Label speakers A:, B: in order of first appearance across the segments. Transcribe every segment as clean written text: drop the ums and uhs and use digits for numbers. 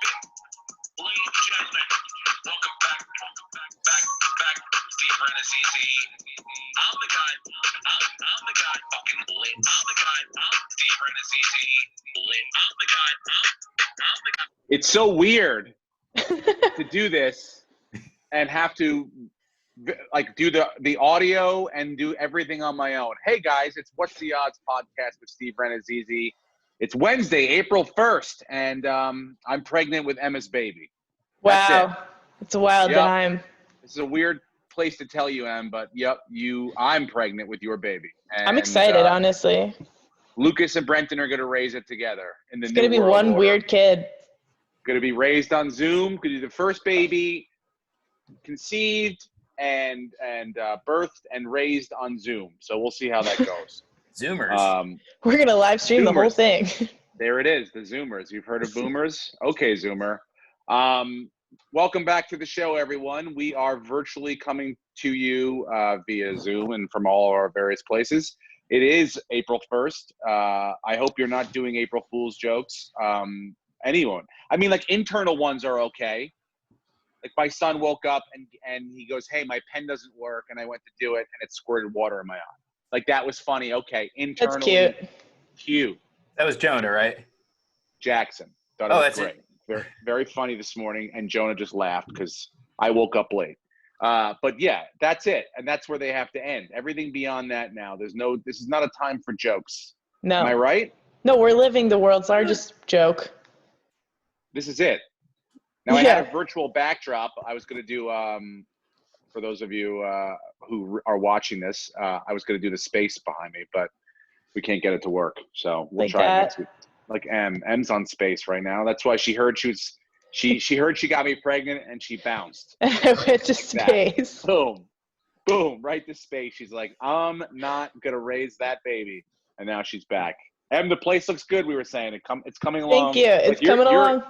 A: Ladies and gentlemen, welcome back. Steve Brenton, I'm the guy. I'm the guy. Fucking lit. I'm the guy. I'm Steve Brenton, lit. I'm the guy. I'm the guy. It's so weird to do this and have to like do the audio and do everything on my own. Hey guys, it's What's the Odds podcast with Steve Brenton. It's Wednesday, April 1st, and I'm pregnant with Emma's baby.
B: Wow. It's a wild time.
A: This is a weird place to tell you, Em, but I'm pregnant with your baby. And,
B: I'm excited, honestly.
A: Lucas and Brenton are going to raise it together in the new world.
B: It's going to be one
A: order.
B: Weird kid.
A: Going to be raised on Zoom. Going to be the first baby conceived and birthed and raised on Zoom. So we'll see how that goes.
C: Zoomers.
B: We're going to live stream the whole thing.
A: There it is, the Zoomers. You've heard of boomers? Okay, Zoomer. Welcome back to the show, everyone. We are virtually coming to you via Zoom and from all our various places. It is April 1st. I hope you're not doing April Fool's jokes. Anyone. I mean, like, internal ones are okay. Like, my son woke up and he goes, hey, my pen doesn't work, and I went to do it, and it squirted water in my eye. Like, that was funny. Okay, internally.
B: That's cute.
A: Cute.
C: That was Jonah, right?
A: Jackson. Thought it was great. Very, very funny this morning, and Jonah just laughed because I woke up late. But yeah, that's it, and that's where they have to end. Everything beyond that now. This is not a time for jokes.
B: No.
A: Am I right?
B: No, we're living the world's largest joke.
A: This is it. Now, I had a virtual backdrop. I was going to do, for those of you who are watching this, I was going to do the space behind me, but we can't get it to work. So we'll try it next week. Like M's on space right now. That's why she heard she heard she got me pregnant and she bounced.
B: I went to space.
A: Boom. Boom. Right to space. She's like, I'm not going to raise that baby. And now she's back. Em, the place looks good, we were saying. It's coming along.
B: Thank you. It's coming along.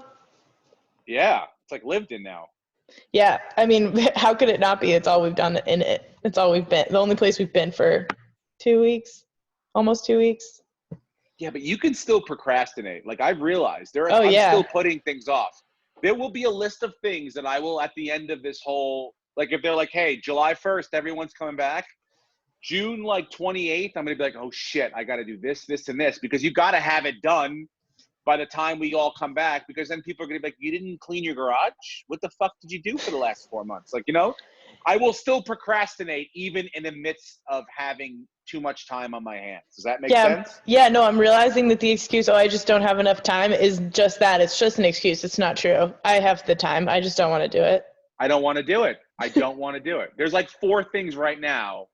A: Yeah. It's like lived in now.
B: Yeah. I mean, how could it not be? It's all we've done in it. It's all we've been. The only place we've been for 2 weeks. Almost 2 weeks.
A: Yeah, but you can still procrastinate. Like, I've realized I'm still putting things off. There will be a list of things that I will, at the end of this whole, like, if they're like, hey, July 1st, everyone's coming back. June, 28th, I'm going to be like, oh, shit, I got to do this, this, and this. Because you got to have it done by the time we all come back. Because then people are going to be like, you didn't clean your garage? What the fuck did you do for the last 4 months? Like, I will still procrastinate even in the midst of having too much time on my hands. Does that make sense?
B: Yeah, no, I'm realizing that the excuse, I just don't have enough time, is just that. It's just an excuse. It's not true. I have the time. I just don't want to do it.
A: I don't want to do it. I don't want to do it. There's like 4 things right now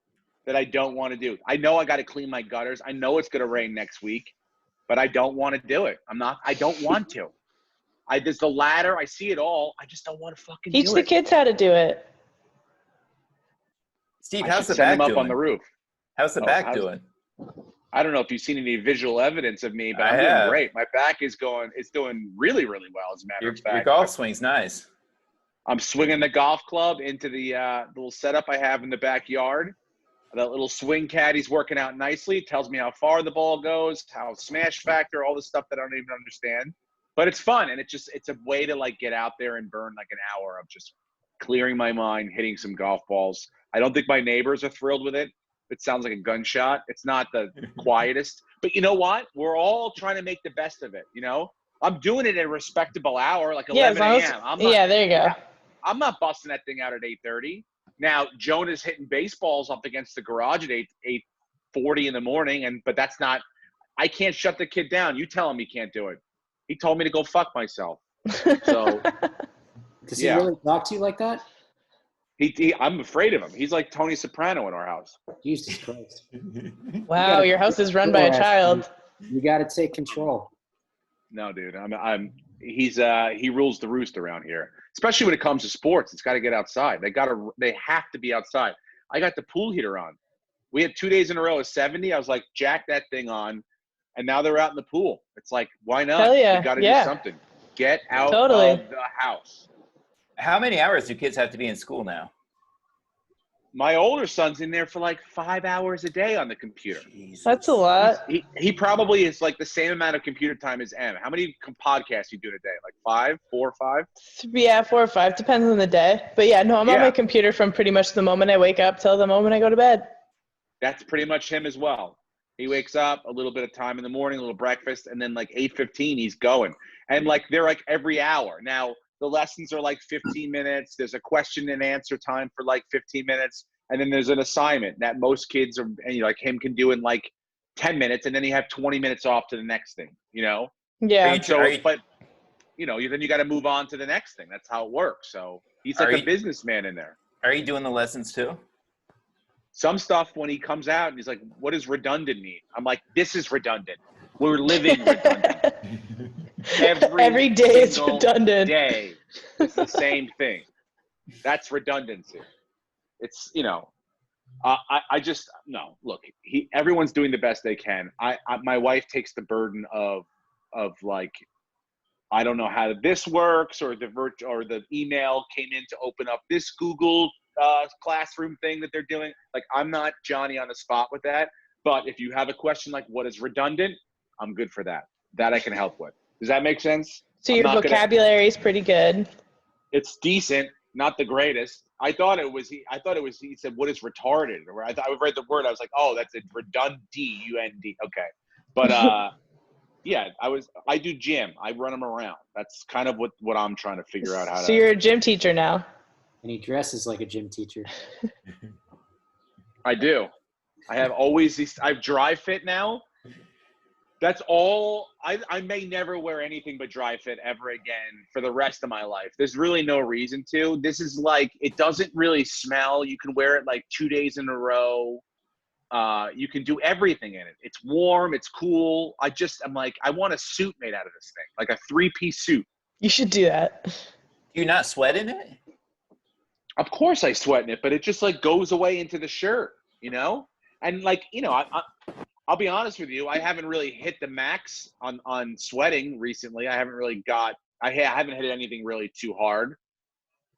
A: that I don't want to do. I know I got to clean my gutters. I know it's going to rain next week, but I don't want to do it. I don't want to. There's the ladder. I see it all. I just don't want to fucking do it.
B: Teach the kids how to do it.
C: Steve, how's the back doing?
A: Up on the roof.
C: How's the back doing?
A: I don't know if you've seen any visual evidence of me, but I'm doing great. My back is doing really, really well, as a matter of fact.
C: Your golf swing's nice.
A: I'm swinging the golf club into the little setup I have in the backyard. That little swing caddy's working out nicely. It tells me how far the ball goes, how smash factor, all the stuff that I don't even understand. But it's fun, and it's a way to, like, get out there and burn, like, an hour of just clearing my mind, hitting some golf balls. I don't think my neighbors are thrilled with it. It sounds like a gunshot. It's not the quietest. But you know what? We're all trying to make the best of it, I'm doing it at a respectable hour, like 11 a.m.
B: There you go.
A: I'm not busting that thing out at 8:30. Now, Jonah's hitting baseballs up against the garage at 8:40 in the morning, but that's not – I can't shut the kid down. You tell him he can't do it. He told me to go fuck myself. So –
D: Does he really talk to you like that?
A: I'm afraid of him. He's like Tony Soprano in our house.
D: Jesus Christ.
B: Wow, your house is run by a child.
D: You got to take control.
A: No, dude. He rules the roost around here. Especially when it comes to sports. It's got to get outside. They have to be outside. I got the pool heater on. We had 2 days in a row of 70. I was like, jack that thing on. And now they're out in the pool. It's like, why not?
B: Hell yeah.
A: You got to do something. Get out of the house.
C: How many hours do kids have to be in school now?
A: My older son's in there for like 5 hours a day on the computer.
C: Jesus.
B: That's a lot.
A: He probably is like the same amount of computer time as Em. How many podcasts you do in a day? Like 5, 4 or 5?
B: Yeah, 4 or 5. Depends on the day. But yeah, no, I'm on my computer from pretty much the moment I wake up till the moment I go to bed.
A: That's pretty much him as well. He wakes up, a little bit of time in the morning, a little breakfast, and then like 8:15, he's going. And like they're like every hour. Now, the lessons are like 15 minutes. There's a question and answer time for like 15 minutes. And then there's an assignment that most kids are, and like him can do in like 10 minutes. And then you have 20 minutes off to the next thing, you know?
B: Yeah.
A: But, you know, then you got to move on to the next thing. That's how it works. So he's like a businessman in there.
C: Are you doing the lessons too?
A: Some stuff when he comes out and he's like, what does redundant mean? I'm like, this is redundant. We're living redundant.
B: Every day it's redundant.
A: Day it's the same thing. That's redundancy. It's, you know, I just, no, look, everyone's doing the best they can. My wife takes the burden of like, I don't know how this works, or the email came in to open up this Google classroom thing that they're doing. Like, I'm not Johnny on the spot with that. But if you have a question like what is redundant, I'm good for that. That I can help with. Does that make sense?
B: So your vocabulary is pretty good.
A: It's decent, not the greatest. I thought it was he said what is retarded? Or I read the word. I was like, oh, that's a redundant. Okay, but yeah, I do gym. I run them around. That's kind of what I'm trying to figure out how to.
B: So you're a gym teacher now.
D: And he dresses like a gym teacher.
A: I do. I have I've dry fit now. That's all. I may never wear anything but dry fit ever again for the rest of my life. There's really no reason to. This is like, it doesn't really smell. You can wear it like 2 days in a row. You can do everything in it. It's warm. It's cool. I'm like, I want a suit made out of this thing, like a 3-piece suit.
B: You should do that.
C: Do you not sweat in it?
A: Of course I sweat in it, but it just like goes away into the shirt, you know? And like, you know, I'll be honest with you. I haven't really hit the max on sweating recently. I haven't hit anything really too hard.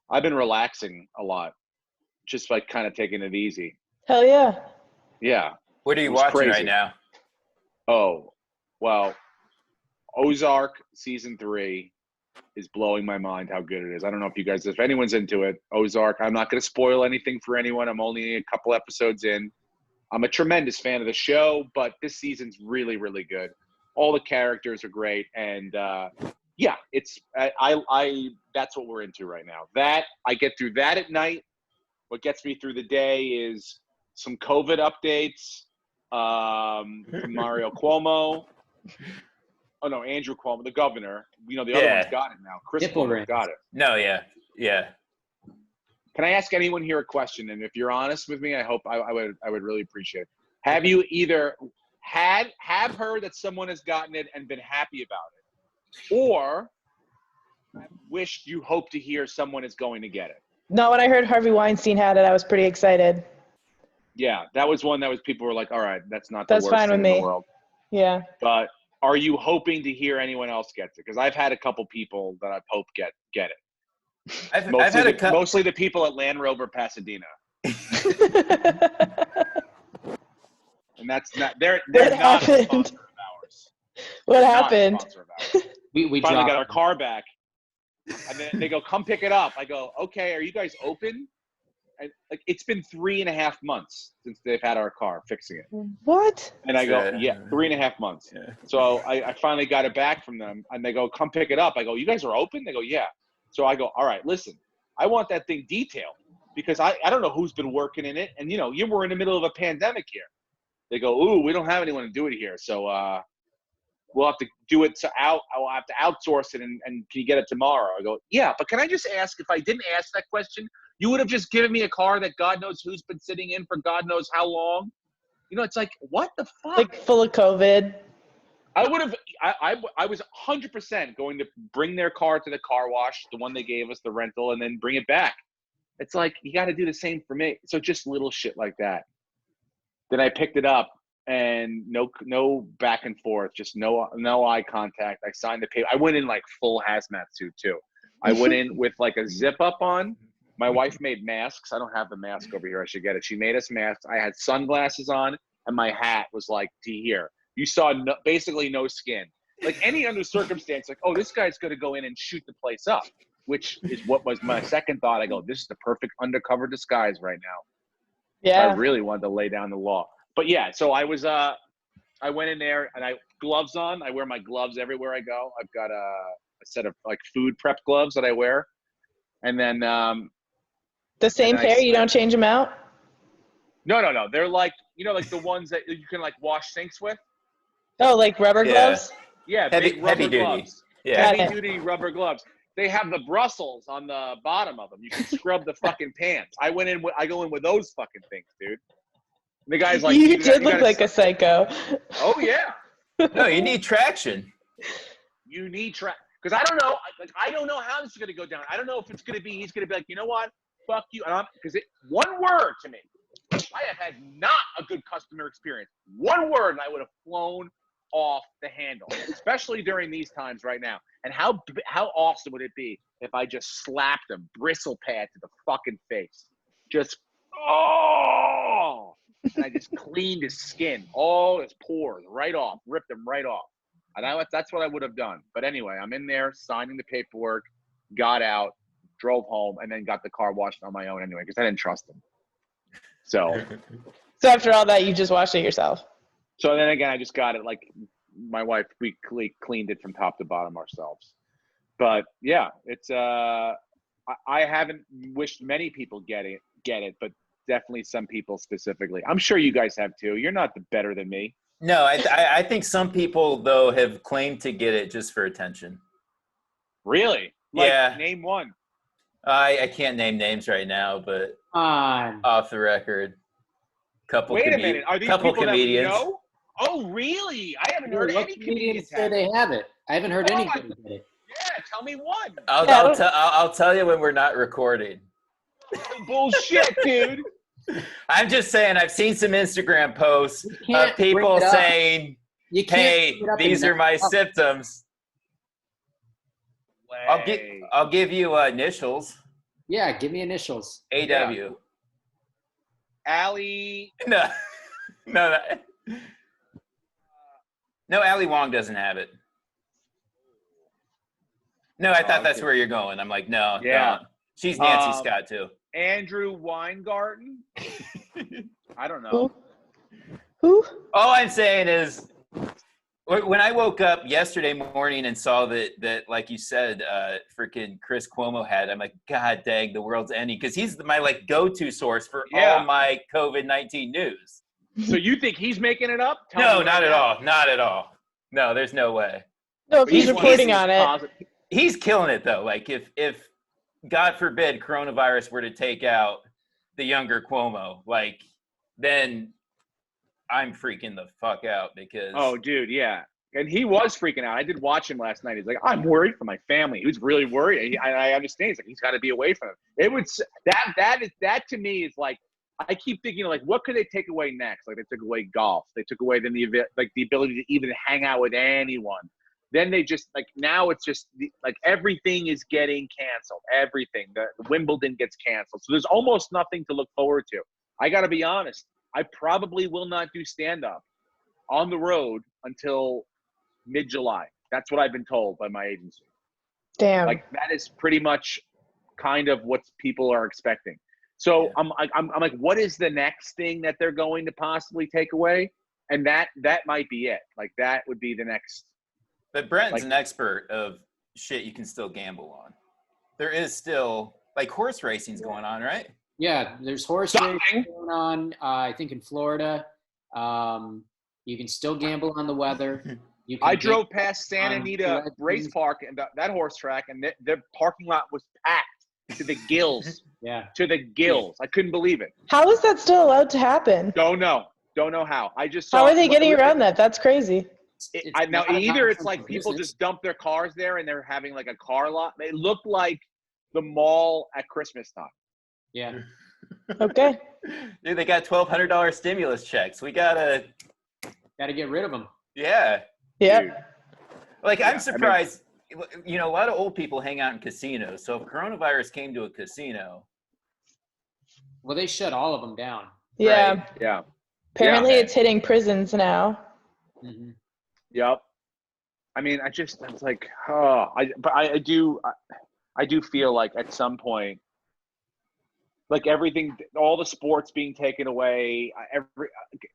A: I've been relaxing a lot, just like kind of taking it easy.
B: Hell yeah.
A: Yeah.
C: What are you watching right now?
A: Oh, well, Ozark season 3 is blowing my mind how good it is. I don't know if anyone's into it. Ozark, I'm not going to spoil anything for anyone. I'm only a couple episodes in. I'm a tremendous fan of the show, but this season's really, really good. All the characters are great, and yeah, that's what we're into right now. That I get through that at night. What gets me through the day is some COVID updates from Mario Cuomo. Oh no, Andrew Cuomo, the governor. You know, the other one's got it now. Chris Cuomo's got it.
C: No, yeah.
A: Can I ask anyone here a question? And if you're honest with me, I hope I would really appreciate it. Have you either have heard that someone has gotten it and been happy about it, or wished you hope to hear someone is going to get it?
B: No, when I heard Harvey Weinstein had it, I was pretty excited.
A: Yeah, that was one that was people were like, all right, that's not the worst thing in the world.
B: Yeah.
A: But are you hoping to hear anyone else gets it? Because I've had a couple people that I've hoped get it. Mostly the people at Land Rover Pasadena. And that's not they're not a sponsor of ours.
B: What happened?
D: We
A: finally got our car back. And then they go, come pick it up. I go, okay, are you guys open? And like, it's been 3.5 months since they've had our car fixing it.
B: What?
A: And I go, yeah, 3.5 months. Yeah. So I finally got it back from them, and they go, come pick it up. I go, you guys are open? They go, yeah. So I go, all right, listen, I want that thing detailed because I don't know who's been working in it. And, you know, we're in the middle of a pandemic here. They go, ooh, we don't have anyone to do it here. So we'll have to do it. I'll have to outsource it, and can you get it tomorrow? I go, yeah, but can I just ask, if I didn't ask that question, you would have just given me a car that God knows who's been sitting in for God knows how long. You know, it's like, what the fuck?
B: Like full of COVID.
A: I would have. I was 100% going to bring their car to the car wash, the one they gave us, the rental, and then bring it back. It's like, you got to do the same for me. So just little shit like that. Then I picked it up, and no back and forth, just no eye contact. I signed the paper. I went in like full hazmat suit too. I went in with like a zip up on. My wife made masks. I don't have the mask over here. I should get it. She made us masks. I had sunglasses on, and my hat was like to here. You saw basically no skin. Like any other circumstance, like, oh, this guy's going to go in and shoot the place up, which is what was my second thought. I go, this is the perfect undercover disguise right now.
B: Yeah.
A: I really wanted to lay down the law. But yeah, so I was I went in there and I gloves on. I wear my gloves everywhere I go. I've got a set of like food prep gloves that I wear. And then
B: the same pair, you don't change them out?
A: No. They're like, like the ones that you can like wash sinks with.
B: Oh, like rubber gloves?
A: Yeah,
C: heavy duty
A: gloves.
C: Yeah,
A: heavy duty rubber gloves. They have the Brussels on the bottom of them. You can scrub the fucking pants. I go in with those fucking things, dude. And the guy's like,
B: you did look like a psycho.
A: Oh yeah.
C: No, you need traction.
A: You need traction. Because I don't know. I don't know how this is going to go down. I don't know if it's going to be. He's going to be like, you know what? Fuck you. Because one word to me. I have had not a good customer experience. One word, and I would have flown off the handle, especially during these times right now. And how awesome would it be if I just slapped a bristle pad to the fucking face? Just, and I just cleaned his skin, all his pores right off, ripped them right off. And that's what I would have done. But anyway, I'm in there signing the paperwork, got out, drove home, and then got the car washed on my own anyway because I didn't trust him. So
B: after all that, you just washed it yourself?
A: So then again, I just got it. Like my wife, we cleaned it from top to bottom ourselves. But yeah, it's I haven't wished many people get it, but definitely some people specifically. I'm sure you guys have too. You're not better than me.
C: No, I think some people, though, have claimed to get it just for attention.
A: Really?
C: Yeah.
A: Name one.
C: I can't name names right now, but off the record.
A: Wait a minute. Are these people
C: comedians.
A: That we know? Oh, really? I haven't heard any comedians
D: say they have it. I haven't heard anybody get it.
A: Yeah, tell me one.
C: I'll tell you when we're not recording.
A: Bullshit, dude.
C: I'm just saying, I've seen some Instagram posts of people saying, hey, these are my symptoms. I'll give you initials.
D: Yeah, give me initials.
C: AW. Yeah.
A: Ali.
C: No, Ali Wong doesn't have it. No, I thought that's where you're going. I'm like, no. She's Nancy Scott, too.
A: Andrew Weingarten? I don't know.
B: Who?
C: All I'm saying is, when I woke up yesterday morning and saw that like you said, freaking Chris Cuomo had, I'm like, God dang, the world's ending. Because he's my go-to source for all my COVID-19 news.
A: So you think he's making it up?
C: No, not at all. Not at all. No, there's no way.
B: No, if he's reporting on it.
C: He's killing it, though. Like, if God forbid coronavirus were to take out the younger Cuomo, then I'm freaking the fuck out because.
A: Oh, dude, yeah. And he was freaking out. I did watch him last night. He's like, I'm worried for my family. He was really worried. I understand. He's like, he's got to be away from him. It would that to me is like, I keep thinking like, what could they take away next? Like they took away golf. They took away then the ability to even hang out with anyone. Then they just now it's just everything is getting canceled. Everything. The Wimbledon gets canceled. So there's almost nothing to look forward to. I got to be honest. I probably will not do stand-up on the road until mid-July. That's what I've been told by my agency.
B: Damn.
A: That is pretty much kind of what people are expecting. So yeah. I'm like, what is the next thing that they're going to possibly take away? And that might be it. That would be the next.
C: But Brenton's an expert of shit you can still gamble on. There is still horse racing's going on, right?
D: Yeah, there's horse racing going on. I think in Florida, you can still gamble on the weather.
A: I drove past Santa Anita Race Park and that horse track, and the parking lot was packed to the gills.
D: Yeah,
A: to the gills. I couldn't believe it.
B: How is that still allowed to happen?
A: Don't know how. I just saw.
B: How are they getting around that? That's crazy.
A: Now either it's people just dump their cars there and they're having a car lot. They look like the mall at Christmas time.
D: Yeah.
B: Okay.
C: Dude, they got $1,200 stimulus checks. We gotta
D: get rid of them.
C: Yeah.
B: Yeah.
C: I'm surprised. A lot of old people hang out in casinos. So if coronavirus came to a casino,
D: Well, they shut all of them down.
B: Yeah.
C: Right.
A: Yeah.
B: Apparently
A: Yeah.
B: it's hitting prisons now.
D: Mm-hmm.
A: Yep. I mean, it's like, I do feel like at some point, like everything, all the sports being taken away,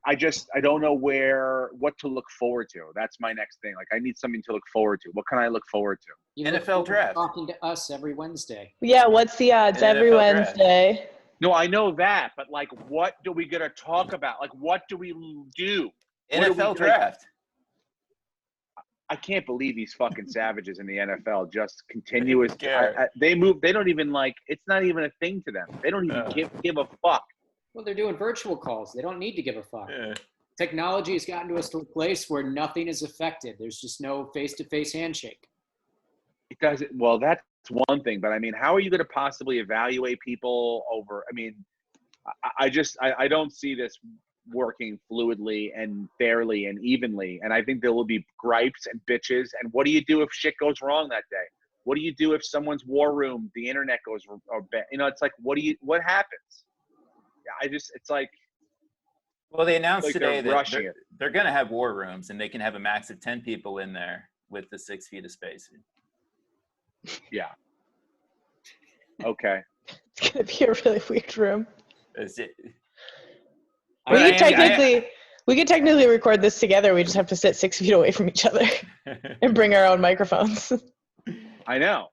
A: I don't know what to look forward to. That's my next thing. Like, I need something to look forward to. What can I look forward to?
D: You
C: NFL draft.
D: Talking to us every Wednesday.
B: Yeah, what's the odds? Every Wednesday.
A: No, I know that, but like, what do we gonna talk about? Like, what do we do?
C: NFL draft.
A: I can't believe these fucking savages in the NFL just continuous.
C: Garrett.
A: They move. They don't even like. It's not even a thing to them. They don't even give a fuck.
D: Well, they're doing virtual calls. They don't need to give a fuck.
C: Yeah.
D: Technology has gotten to us to a place where nothing is affected. There's just no face-to-face handshake.
A: It doesn't. Well, that's one thing, but I mean, how are you going to possibly evaluate people over? I mean, I don't see this working fluidly and fairly and evenly, and I think there will be gripes and bitches. And what do you do if shit goes wrong that day? What do you do if someone's war room, the internet goes, it's like, what happens? It's like.
C: Well, they announced
A: like
C: today
A: that
C: they're going to have war rooms, and they can have a max of 10 people in there with the 6 feet of spacing.
A: Yeah. Okay.
B: It's gonna be a really weird room.
C: But
B: We could technically record this together. We just have to sit 6 feet away from each other and bring our own microphones.
A: I know.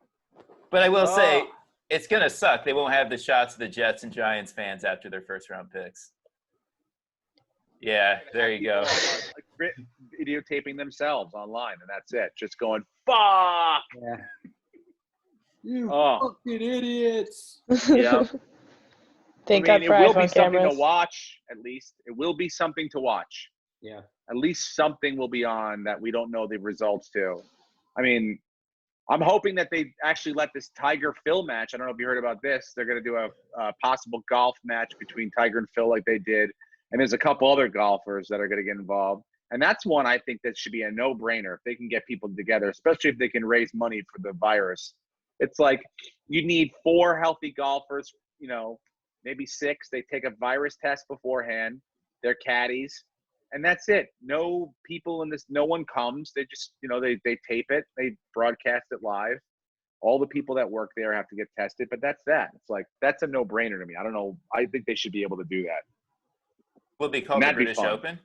C: But I will say, it's going to suck. They won't have the shots of the Jets and Giants fans after their first-round picks. Yeah, there you go.
A: Like videotaping themselves online, and that's it. Just going, fuck!
D: Yeah. You fucking idiots.
A: Yeah.
B: Thank God for
A: it will
B: iPhone
A: be something
B: cameras.
A: to watch, at least. It will be something to watch.
D: Yeah.
A: At least something will be on that we don't know the results to. I mean, I'm hoping that they actually let this Tiger-Phil match. I don't know if you heard about this. They're going to do a possible golf match between Tiger and Phil like they did. And there's a couple other golfers that are going to get involved. And that's one I think that should be a no-brainer if they can get people together, especially if they can raise money for the virus. It's like you need 4 healthy golfers, maybe 6. They take a virus test beforehand. They're caddies. And that's it. No people in this, no one comes. They just, they tape it. They broadcast it live. All the people that work there have to get tested, but that's that. It's like, that's a no-brainer to me. I don't know. I think they should be able to do that.
C: Will it be called the British Open?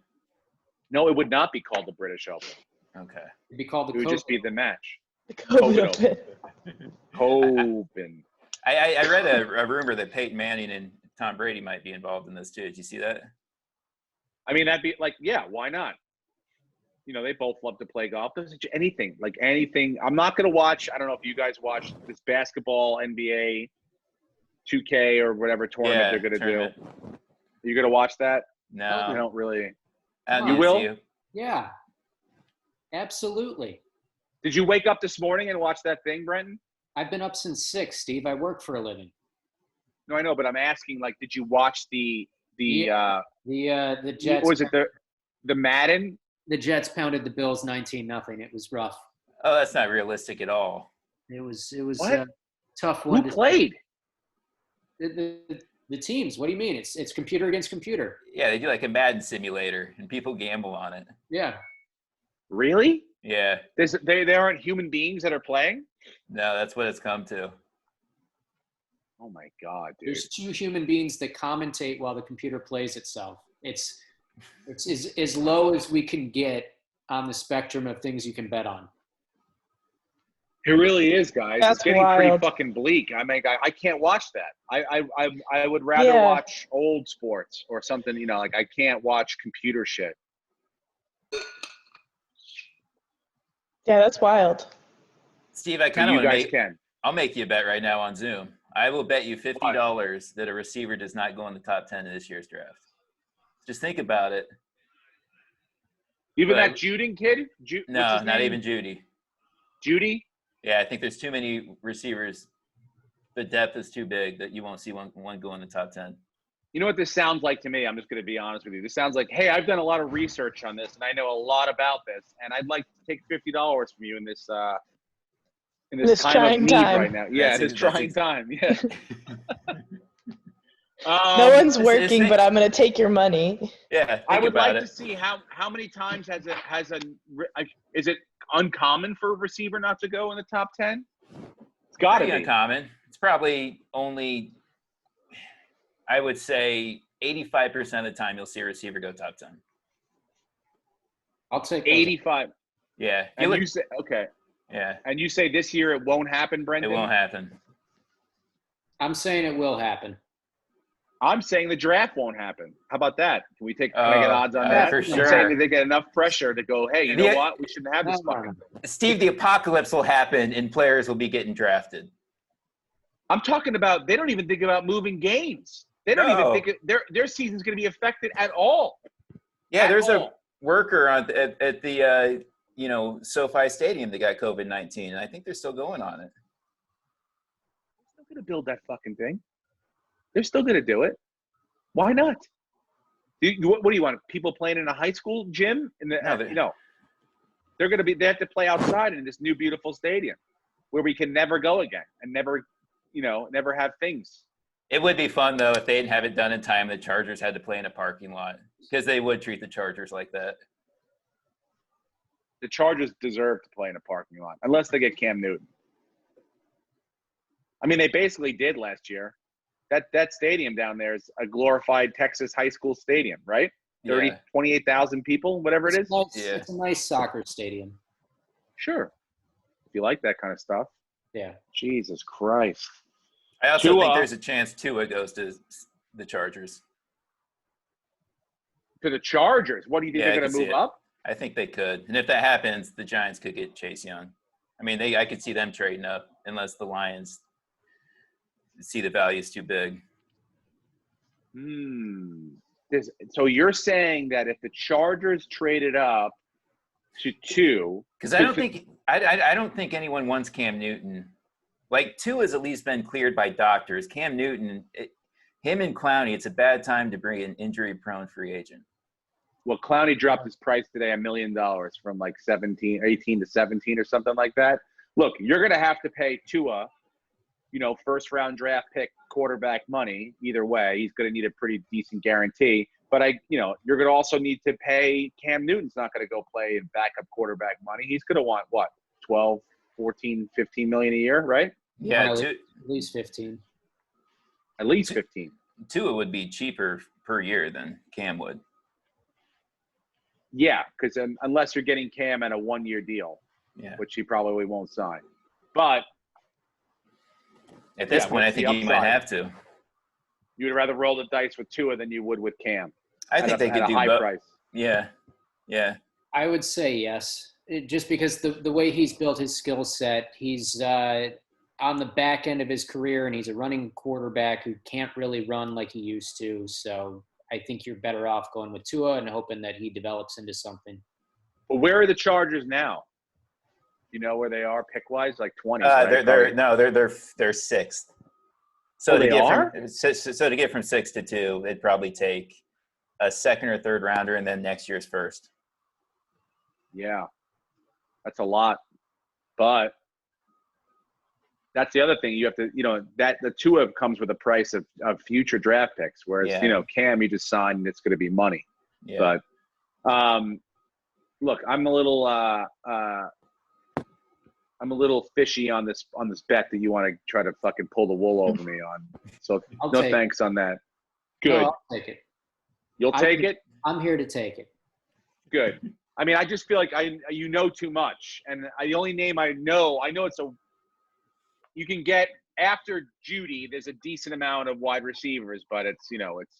A: No, it would not be called the British Open.
C: Okay.
D: It'd be called the
A: It would just be the match.
B: The COVID Open.
A: Open.
C: I read a rumor that Peyton Manning and Tom Brady might be involved in this too. Did you see that?
A: I mean, that'd be like, yeah, why not? They both love to play golf. There's anything. I'm not going to watch. I don't know if you guys watch this basketball NBA 2K or whatever tournament they're going to do. Are you going to watch that?
C: No.
A: I don't really.
C: You will?
D: Yeah. Absolutely.
A: Did you wake up this morning and watch that thing, Brenton?
D: I've been up since 6, Steve. I work for a living.
A: No, I know, but I'm asking, did you watch the
D: Jets?
A: Was it the Madden?
D: The Jets pounded the Bills 19-0. It was rough.
C: Oh, that's not realistic at all.
D: It was a tough one.
A: Who played?
D: The teams. What do you mean? It's computer against computer.
C: Yeah, they do like a Madden simulator, and people gamble on it.
D: Yeah.
A: Really?
C: Yeah.
A: There aren't human beings that are playing?
C: No, that's what it's come to.
A: Oh my God, dude.
D: There's 2 human beings that commentate while the computer plays itself. It's as low as we can get on the spectrum of things you can bet on.
A: It really is, guys.
B: That's
A: it's getting
B: wild.
A: pretty fucking bleak. I mean, I can't watch that. I would rather watch old sports or something, I can't watch computer shit.
B: Yeah, that's wild.
C: Steve, I kind of want to
A: can.
C: I'll make you a bet right now on Zoom. I will bet you $50 that a receiver does not go in the top 10 of this year's draft. Just think about it.
A: Even that Juding kid?
C: No, not even Judy.
A: Judy?
C: Yeah, I think there's too many receivers. The depth is too big that you won't see one go in the top 10.
A: You know what this sounds like to me? I'm just going to be honest with you. This sounds like, hey, I've done a lot of research on this, and I know a lot about this, and I'd like to take $50 from you in this time of need right now. Yeah, this trying time. Yeah.
B: No one's working, but I'm going to take your money.
C: Yeah,
A: I would like to see how many times is it uncommon for a receiver not to go in the top 10? It's got to be
C: uncommon. It's probably only, I would say, 85% of the time you'll see a receiver go top 10.
D: I'll take
A: 85.
C: Yeah.
A: And you say okay.
C: Yeah.
A: And you say this year it won't happen, Brenton?
C: It won't happen.
D: I'm saying it will happen.
A: I'm saying the draft won't happen. How about that? Can I get odds on that?
C: For sure.
A: I'm saying that they get enough pressure to go, hey, you know what? We shouldn't have this fucking thing.
C: Steve, the apocalypse will happen and players will be getting drafted.
A: I'm talking about they don't even think about moving games. They don't even think their season's going to be affected at all.
C: Yeah, there's a worker at the SoFi Stadium that got COVID-19, and I think they're still going on it.
A: They're still going to build that fucking thing. They're still going to do it. Why not? What do you want? People playing in a high school gym? No. They're going to be. They have to play outside in this new beautiful stadium, where we can never go again and never have things.
C: It would be fun though if they'd have it done in time. The Chargers had to play in a parking lot because they would treat the Chargers like that.
A: The Chargers deserve to play in a parking lot unless they get Cam Newton. I mean, they basically did last year. That stadium down there is a glorified Texas high school stadium, right? 28,000 people, whatever it is.
D: It's a nice soccer stadium.
A: Sure. If you like that kind of stuff.
D: Yeah.
A: Jesus Christ.
C: I also think there's a chance Tua goes to the Chargers.
A: To the Chargers? What do you think they're going to move up?
C: I think they could. And if that happens, the Giants could get Chase Young. I mean, I could see them trading up unless the Lions see the value is too big.
A: So you're saying that if the Chargers traded up to 2,
C: because I don't think anyone wants Cam Newton. Like, 2 has at least been cleared by doctors. Cam Newton, him and Clowney, it's a bad time to bring an injury-prone free agent.
A: Well, Clowney dropped his price today $1 million from like 18 to 17 or something like that. Look, you're going to have to pay Tua, first-round draft pick quarterback money. Either way, he's going to need a pretty decent guarantee. But you're going to also need to pay Cam Newton's not going to go play in backup quarterback money. He's going to want what, 12, 14, 15 million a year, right?
C: Yeah,
D: at least 15.
A: At least 15.
C: Tua would be cheaper per year than Cam would.
A: Yeah, because unless you're getting Cam at a 1-year deal, which he probably won't sign. But
C: at this point, I think you might have to.
A: You would rather roll the dice with Tua than you would with Cam.
C: I think they could do
A: high price.
C: Yeah.
D: I would say yes, just because the way he's built his skill set, he's on the back end of his career, and he's a running quarterback who can't really run like he used to. So I think you're better off going with Tua and hoping that he develops into something.
A: But where are the Chargers now? You know where they are pick-wise? Like 20.
C: They're sixth. So
A: they are?
C: So to get from 6 to 2, it'd probably take a second or third rounder and then next year's first.
A: Yeah, that's a lot. But that's the other thing. You have to, that the Tua comes with a price of future draft picks, whereas, Cam, you just signed and it's going to be money. Yeah. But look, I'm a little fishy on this bet that you want to try to fucking pull the wool over me on. So no thanks on that. Good.
D: No, I'll take it.
A: You'll take it?
D: I'm here to take it.
A: Good. I mean, I just feel like you know too much. And the only name I know you can get after Judy, there's a decent amount of wide receivers, but it's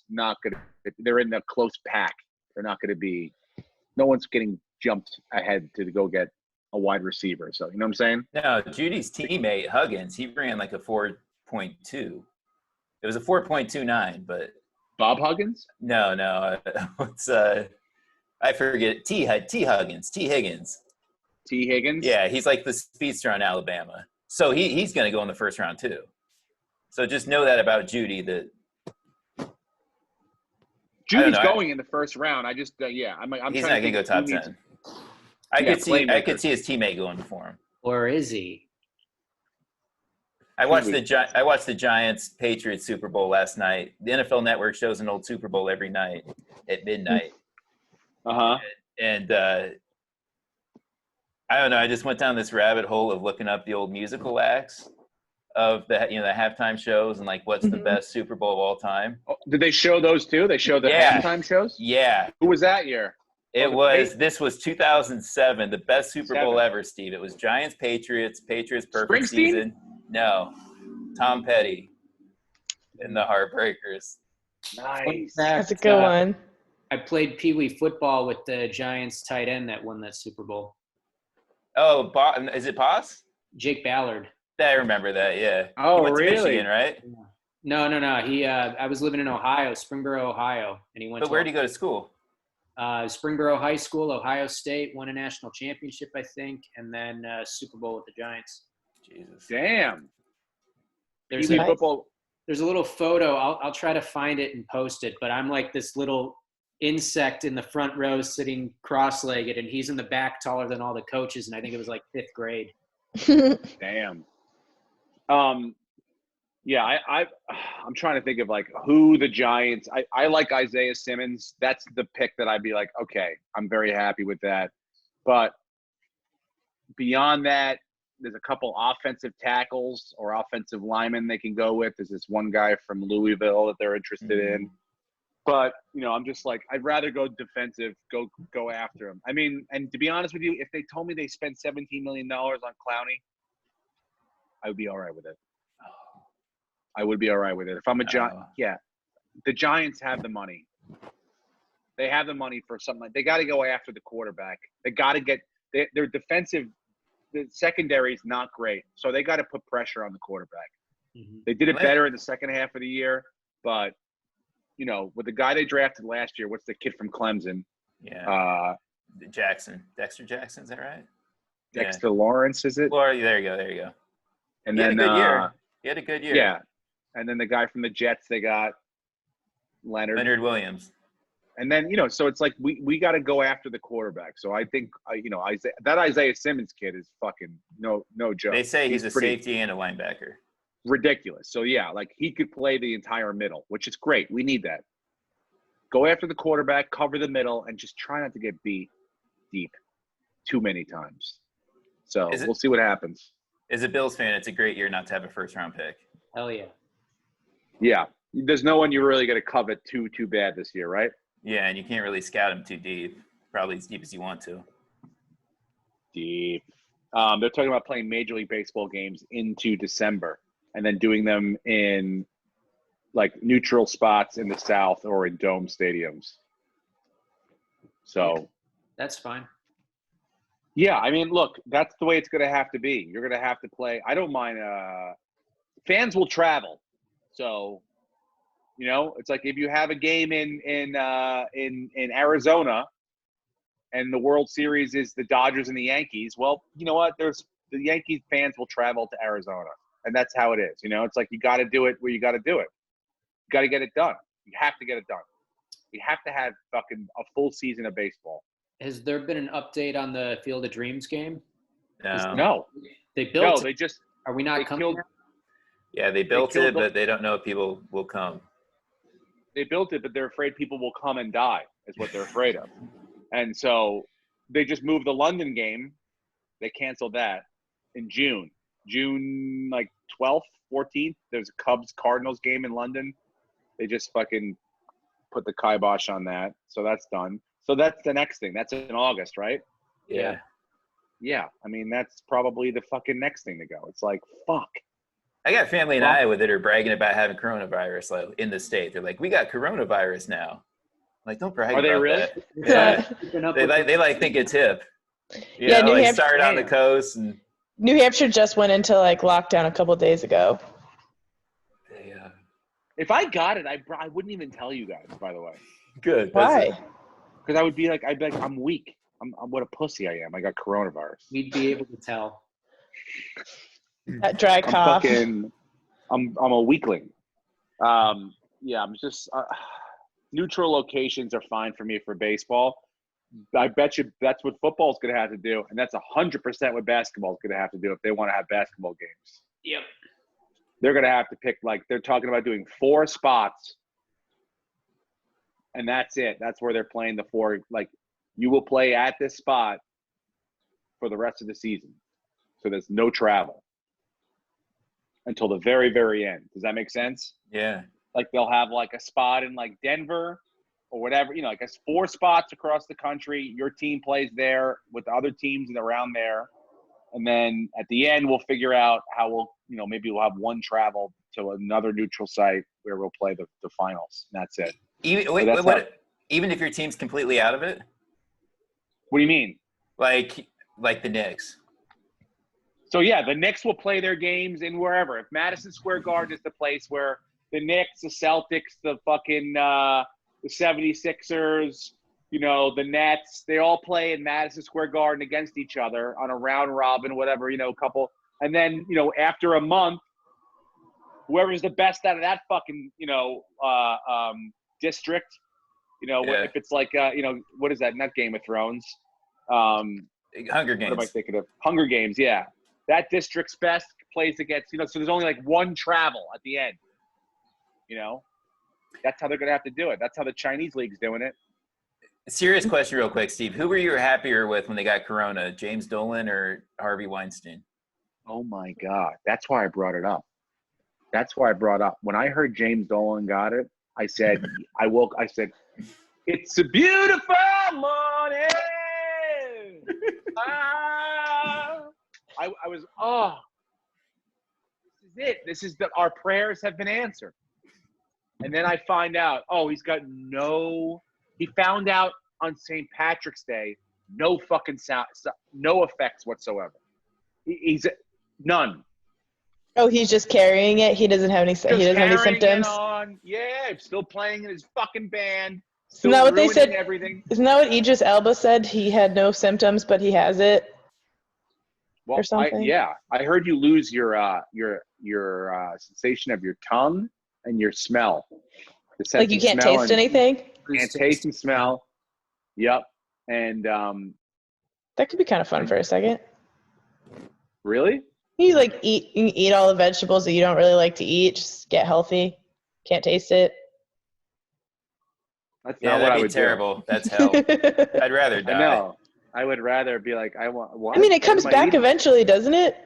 A: not going to – they're in the close pack. They're not going to be – no one's getting jumped ahead to go get a wide receiver. So, you know what I'm saying?
C: No, Judy's teammate, Huggins, he ran like a 4.2. It was a 4.29, but –
A: Bob Huggins?
C: No. It's I forget. T. Higgins. T. Higgins? Yeah, he's like the speedster on Alabama. So he's going to go in the first round too. So just know that about Judy. That
A: Judy's going in the first round. I just I'm
C: he's not going to go top 10. I could see his teammate going before him.
D: Or is he?
C: I watched the Giants Patriots Super Bowl last night. The NFL Network shows an old Super Bowl every night at midnight. And I don't know. I just went down this rabbit hole of looking up the old musical acts of the halftime shows and like what's the best Super Bowl of all time.
A: Oh, did they show those too? They showed the halftime shows?
C: Yeah.
A: Who was that year?
C: This was 2007, the best Super Bowl ever, Steve. It was Giants Patriots perfect
A: Springsteen?
C: season. No. Tom Petty and the Heartbreakers.
A: Nice.
B: That's a good one.
D: I played Pee Wee football with the Giants tight end that won that Super Bowl.
C: Oh, is it Boss?
D: Jake Ballard.
C: I remember that, yeah.
A: Oh,
C: he went to
A: really?
C: Michigan, right?
D: No. He, I was living in Ohio, Springboro, Ohio, and he went.
C: But where did he go to school?
D: Springboro High School, Ohio State, won a national championship, I think, and then Super Bowl with the Giants.
C: Jesus.
A: Damn.
D: There's a little photo. I'll try to find it and post it, but I'm like this little insect in the front row sitting cross-legged, and he's in the back taller than all the coaches, and I think it was like 5th grade.
A: Damn. Yeah, I'm trying to think of like who the Giants. I like Isaiah Simmons. That's the pick that I'd be like, okay, I'm very happy with that. But beyond that, there's a couple offensive tackles or offensive linemen they can go with. There's this one guy from Louisville that they're interested in. But, I'm just like, I'd rather go defensive, go after him. I mean, and to be honest with you, if they told me they spent $17 million on Clowney, I would be all right with it. I would be all right with it. If I'm a Giant, the Giants have the money. They have the money for something. They got to go after the quarterback. They got to get their defensive. The secondary is not great, so they got to put pressure on the quarterback. They did it better in the second half of the year, but with the guy they drafted last year, what's the kid from Clemson?
C: Yeah, Dexter Jackson, is that right?
A: Dexter Lawrence, is it?
C: There you go.
A: And
C: he
A: then
C: had a good year. He had a good year.
A: Yeah, and then the guy from the Jets, they got Leonard Williams. And then, so it's like we got to go after the quarterback. So I think, Isaiah Simmons kid is fucking no joke.
C: They say he's a safety and a linebacker.
A: Ridiculous. So, yeah, like he could play the entire middle, which is great. We need that. Go after the quarterback, cover the middle, and just try not to get beat deep too many times. So we'll see what happens.
C: As a Bills fan, it's a great year not to have a first-round pick.
D: Hell yeah.
A: Yeah. There's no one you're really going to covet too bad this year, right?
C: Yeah, and you can't really scout him too deep. Probably as deep as you want to.
A: Deep. They're talking about playing Major League Baseball games into December and then doing them in, like, neutral spots in the South or in dome stadiums. So.
D: That's fine.
A: Yeah, I mean, look, that's the way it's going to have to be. You're going to have to play. I don't mind. Fans will travel. So. It's like if you have a game in Arizona, and the World Series is the Dodgers and the Yankees. Well, you know what? The Yankees fans will travel to Arizona, and that's how it is. It's like you got to do it where you got to do it. You got to get it done. You have to get it done. We have to have fucking a full season of baseball.
D: Has there been an update on the Field of Dreams game?
A: No.
D: They built.
A: No, they just.
D: Are we not coming?
C: Yeah, they built it, but they don't know if people will come.
A: They built it, but they're afraid people will come and die, is what they're afraid of. And so they just moved the London game. They canceled that in June. June, like, 12th, 14th, there's a Cubs-Cardinals game in London. They just fucking put the kibosh on that. So that's done. So that's the next thing. That's in August, right?
C: Yeah.
A: Yeah. I mean, that's probably the fucking next thing to go. It's like, fuck.
C: I got family in Iowa that are bragging about having coronavirus like, in the state. They're like, we got coronavirus now. I'm like, don't brag about
A: really?
C: that. Yeah. they think it's hip.
B: New Hampshire
C: started on the coast. And
B: New Hampshire just went into like lockdown a couple of days ago.
A: If I got it, I wouldn't even tell you guys, by the way.
C: Good.
B: Why?
A: Because I'd be like, I'm weak. I'm what a pussy I am. I got coronavirus.
D: We'd be able to tell.
B: That dry cough.
A: I'm a weakling. I'm just neutral locations are fine for me for baseball. I bet you that's what football's going to have to do, and that's 100% what basketball's going to have to do if they want to have basketball games.
D: Yep.
A: they're going to have to pick, like, they're talking about doing 4 spots. And that's it. That's where they're playing the 4. Like, you will play at this spot for the rest of the season. So there's no travel until the very, very end. Does that make sense?
C: Yeah.
A: Like, they'll have, like, a spot in, like, Denver or whatever. You know, like, 4 spots across the country. Your team plays there with the other teams around there. And then at the end, we'll figure out how we'll, you know, maybe we'll have one travel to another neutral site where we'll play the finals. And that's it.
C: Even if your team's completely out of it?
A: What do you mean?
C: Like the Knicks.
A: So, yeah, the Knicks will play their games in wherever. If Madison Square Garden is the place where the Knicks, the Celtics, the fucking the 76ers, you know, the Nets, they all play in Madison Square Garden against each other on a round robin, whatever, you know, couple. And then, you know, after a month, whoever's the best out of that fucking, you know, district, you know, if it's like, you know, what is that? Not Game of Thrones.
C: Hunger Games.
A: What am I thinking of? Hunger Games, yeah. That district's best plays against, you know, so there's only like one travel at the end, you know? That's how they're going to have to do it. That's how the Chinese league's doing it.
C: Serious question real quick, Steve. Who were you happier with when they got corona, James Dolan or Harvey Weinstein?
A: Oh, my God. That's why I brought it up. When I heard James Dolan got it, I said, I said, it's a beautiful morning. I was, this is it. Our prayers have been answered. And then I find out, he found out on St. Patrick's Day, no fucking sound, no effects whatsoever. He's none.
B: Oh, he's just carrying it. He doesn't have any. He doesn't have any symptoms.
A: Yeah, still playing in his fucking band.
B: Isn't that what they said?
A: Everything.
B: Isn't that what Idris Elba said? He had no symptoms, but he has it.
A: Well,
B: or something.
A: I heard you lose your sensation of your tongue and your smell.
B: Like you can't taste anything.
A: Can't taste and smell. Yep. And
B: that could be kind of fun for a second.
A: Really?
B: You like eat all the vegetables that you don't really like to eat. Just get healthy. Can't taste it.
A: That's not what I would
C: terrible.
A: Do.
C: That's hell. I'd rather die.
A: I know. I would rather be like, I want. What?
B: I mean, it comes back eventually, doesn't it?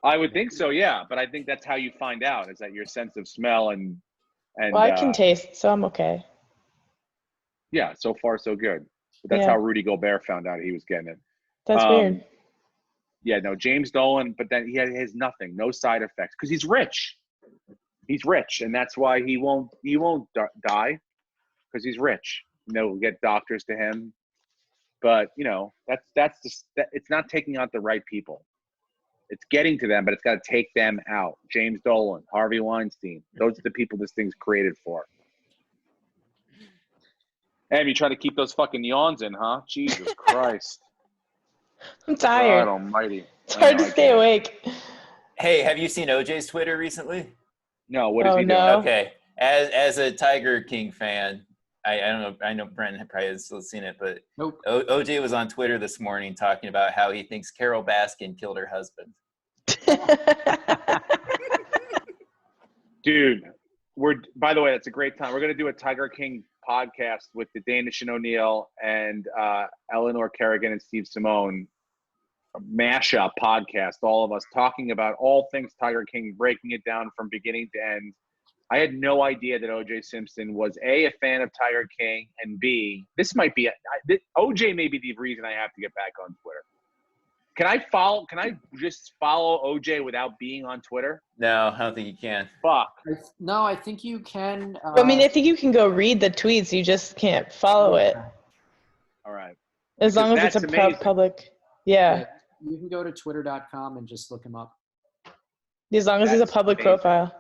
A: I would think so, yeah. But I think that's how you find out, is that your sense of smell and.
B: Well, I can taste, so I'm okay.
A: Yeah, so far so good. But that's how Rudy Gobert found out he was getting it.
B: That's weird.
A: Yeah, no, James Dolan, but then he has nothing, no side effects, because he's rich. He's rich, and that's why he won't die, because he's rich. You know, we'll get doctors to him, but you know that's just it's not taking out the right people. It's getting to them, but it's got to take them out. James Dolan, Harvey Weinstein, those are the people this thing's created for. And you try to keep those fucking yawns in, huh? Jesus Christ.
B: I'm tired.
A: God almighty.
B: It's hard to stay awake.
C: Hey, have you seen OJ's Twitter recently?
A: No, what is he doing?
B: No.
C: Okay. As a Tiger King fan, I don't know. I know Brenton probably has still seen it, but
D: nope.
C: OJ was on Twitter this morning talking about how he thinks Carol Baskin killed her husband.
A: Dude, by the way, that's a great time. We're going to do a Tiger King podcast with the Danish and O'Neill and Eleanor Kerrigan and Steve Simone. A mashup podcast, all of us talking about all things Tiger King, breaking it down from beginning to end. I had no idea that O.J. Simpson was a fan of Tiger King, and B, this might be O.J. may be the reason I have to get back on Twitter. Can I just follow O.J. without being on Twitter?
C: No, I don't think you can.
A: Fuck.
D: No, I think you can.
B: I mean, I think you can go read the tweets. You just can't follow it.
A: All right.
B: As long as it's a public. Yeah.
D: You can go to twitter.com and just look him up.
B: As long as it's a public profile.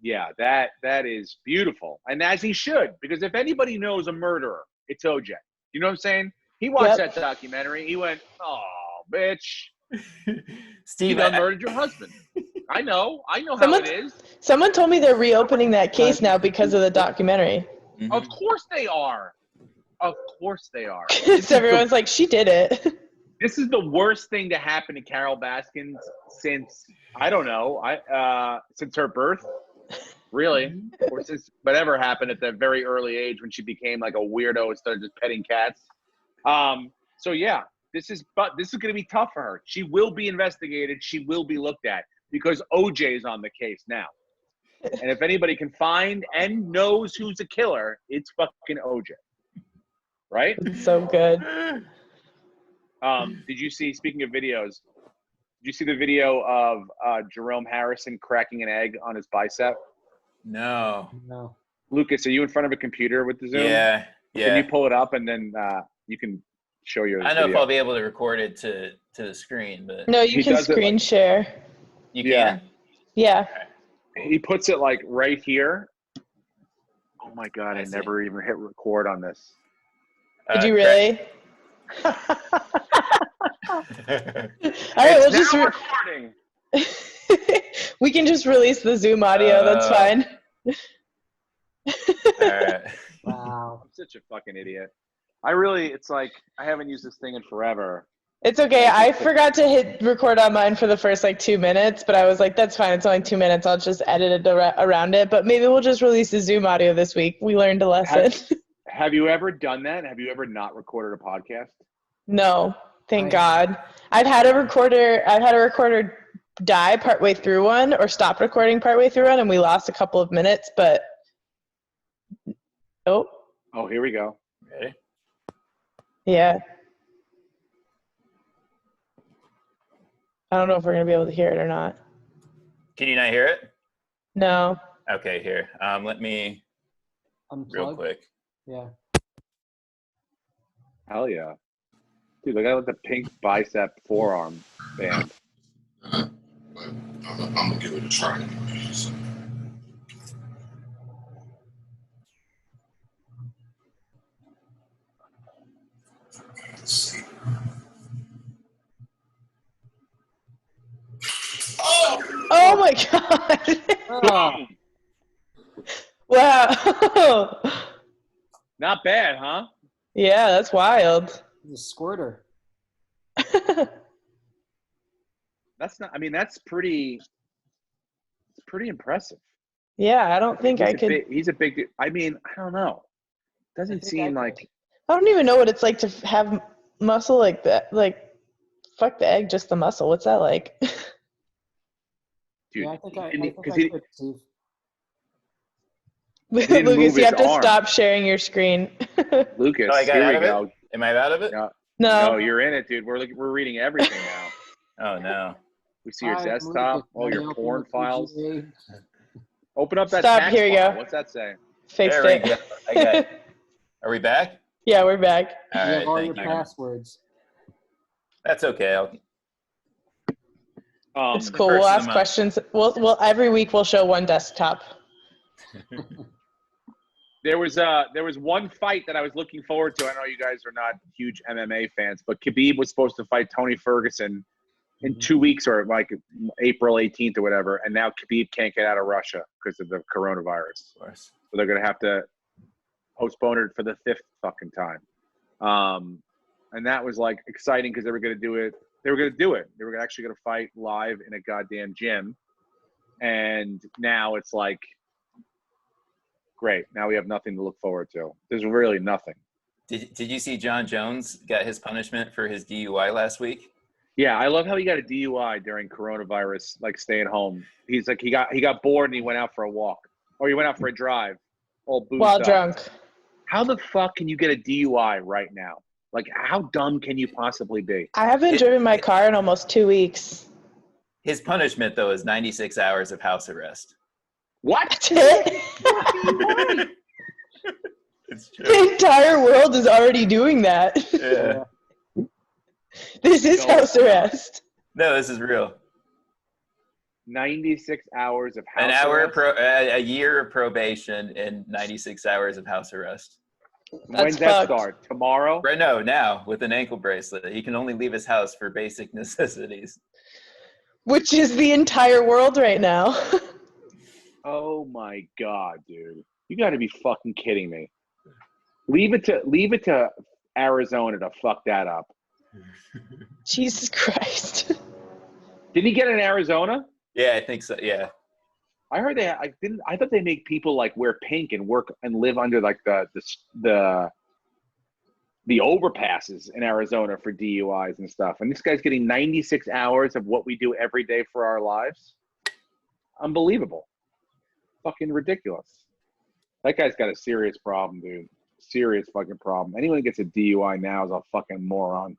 A: Yeah, that is beautiful. And as he should, because if anybody knows a murderer, it's OJ. You know what I'm saying? He watched that documentary. He went, oh, bitch.
C: Steve,
A: you murdered your husband. I know how it is.
B: Someone told me they're reopening that case now because of the documentary.
C: Mm-hmm.
A: Of course they are. So
B: everyone's like, she did it.
A: This is the worst thing to happen to Carol Baskins since, I don't know, since her birth, really, or since whatever happened at the very early age when she became like a weirdo and started just petting cats. So yeah, this is going to be tough for her. She will be investigated. She will be looked at because OJ is on the case now. And if anybody can find and knows who's a killer, it's fucking OJ. Right?
B: It's so good.
A: Did you see, speaking of videos, did you see the video of Jerome Harrison cracking an egg on his bicep?
C: No.
A: Lucas, are you in front of a computer with the Zoom?
C: Yeah.
A: Can you pull it up and then you can show your
C: I don't know
A: video.
C: if I'll be able to record it to the screen, but
B: no, you can screen share.
C: You can?
B: Yeah.
A: He puts it like right here. Oh my God, I never even hit record on this.
B: Did you really? All right, we'll just
A: recording.
B: We can just release the Zoom audio. That's fine.
C: All right.
D: Wow.
A: I'm such a fucking idiot. It's like I haven't used this thing in forever.
B: It's okay. I forgot to hit record on mine for the first 2 minutes, but I was like, that's fine. It's only 2 minutes. I'll just edit it around it. But maybe we'll just release the Zoom audio this week. We learned a lesson.
A: Have you ever done that? Have you ever not recorded a podcast?
B: No, thank God. I've had a recorder die partway through one or stop recording partway through one, and we lost a couple of minutes, but oh,
A: here we go.
C: Ready?
B: Yeah. I don't know if we're going to be able to hear it or not.
C: Can you not hear it?
B: No.
C: Okay, here. Let me
D: Unplug.
C: real quick.
D: Yeah.
A: Hell yeah. Dude, look at the pink bicep forearm band.
E: But I'm going to give it a try anyway. So. Let's see.
B: Oh my God. Wow.
A: Not bad, huh?
B: Yeah, that's wild.
D: The squirter.
A: That's pretty impressive.
B: Yeah, I don't think I could.
A: He's a big dude. I mean, I don't know. Doesn't seem like.
B: I don't even know what it's like to have muscle like that. Like, fuck the egg, just the muscle. What's that like?
A: Dude,
D: yeah, I think I could too.
B: Lucas, you have to stop sharing your screen.
A: Lucas,
C: I got
A: here
C: out
A: we
C: of
A: go.
C: It? Am I out of it?
B: No,
A: you're in it, dude. We're reading everything now.
C: Oh no.
A: We see your desktop, all your porn files. Open up that.
B: Stop.
A: Tax
B: Here you
A: file.
B: go.
A: What's that say?
B: Fixed
C: there
B: it.
C: we go. I got it. Are we back?
B: Yeah, we're back.
C: All
D: You
C: right,
D: have all your
C: thank you.
D: passwords.
C: That's okay.
B: It's cool. We'll ask questions. We'll every week we'll show one desktop.
A: There was one fight that I was looking forward to. I know you guys are not huge MMA fans, but Khabib was supposed to fight Tony Ferguson in 2 weeks or like April 18th or whatever, and now Khabib can't get out of Russia because of the coronavirus.
C: Of course.
A: So they're gonna have to postpone it for the 5th fucking time. And that was like exciting because they were gonna do it. They were actually gonna fight live in a goddamn gym, and now it's like. Great. Now we have nothing to look forward to. There's really nothing.
C: Did you see John Jones got his punishment for his DUI last week?
A: Yeah, I love how he got a DUI during coronavirus, like staying home. He's like he got bored and he went out for a walk, or he went out for a drive, all boozed
B: While
A: up.
B: drunk.
A: How the fuck can you get a DUI right now? Like, how dumb can you possibly be?
B: I haven't driven my car in almost 2 weeks.
C: His punishment though is 96 hours of house arrest.
A: What?
B: That's it?
C: It's true.
B: The entire world is already doing that.
C: Yeah.
B: This is house arrest.
C: No, this is real.
A: 96 hours of house arrest?
C: A year of probation and 96 hours of house arrest.
A: When's that start? Tomorrow?
C: Right, no, now with an ankle bracelet. He can only leave his house for basic necessities.
B: Which is the entire world right now.
A: Oh my God, dude. You got to be fucking kidding me. Leave it to Arizona to fuck that up.
B: Jesus Christ.
A: Didn't he get in Arizona?
C: Yeah, I think so. Yeah.
A: I heard I thought they make people like wear pink and work and live under like the overpasses in Arizona for DUIs and stuff. And this guy's getting 96 hours of what we do every day for our lives. Unbelievable. Fucking ridiculous. That guy's got a serious problem, dude. Serious fucking problem. Anyone who gets a DUI now is a fucking moron.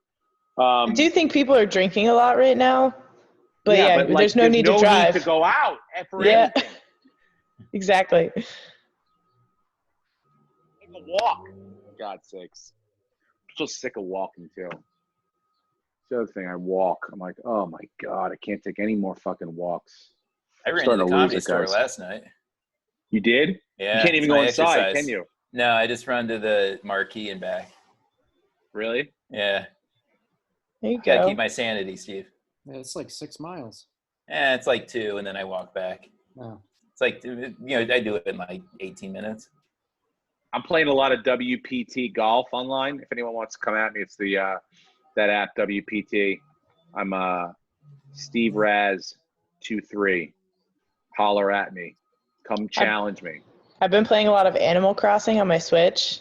B: I do think people are drinking a lot right now. But yeah,
A: but, like,
B: there's no need to drive.
A: Need to go out for anything.
B: Exactly.
A: Take a walk. For God's sakes. I'm so sick of walking too. The other thing, I walk. I'm like, oh my God, I can't take any more fucking walks.
C: I ran to the comedy store last night.
A: You did?
C: Yeah.
A: You can't even go inside, can you?
C: No, I just run to the marquee and back.
A: Really?
C: Yeah.
B: There you go.
C: Gotta keep my sanity, Steve.
D: Yeah, it's like 6 miles.
C: Yeah, it's like 2, and then I walk back.
D: Oh.
C: It's like, I do it in like 18 minutes.
A: I'm playing a lot of WPT golf online. If anyone wants to come at me, it's the that app WPT. I'm Steve Raz 23. Holler at me. Come challenge me.
B: I've been playing a lot of Animal Crossing on my Switch.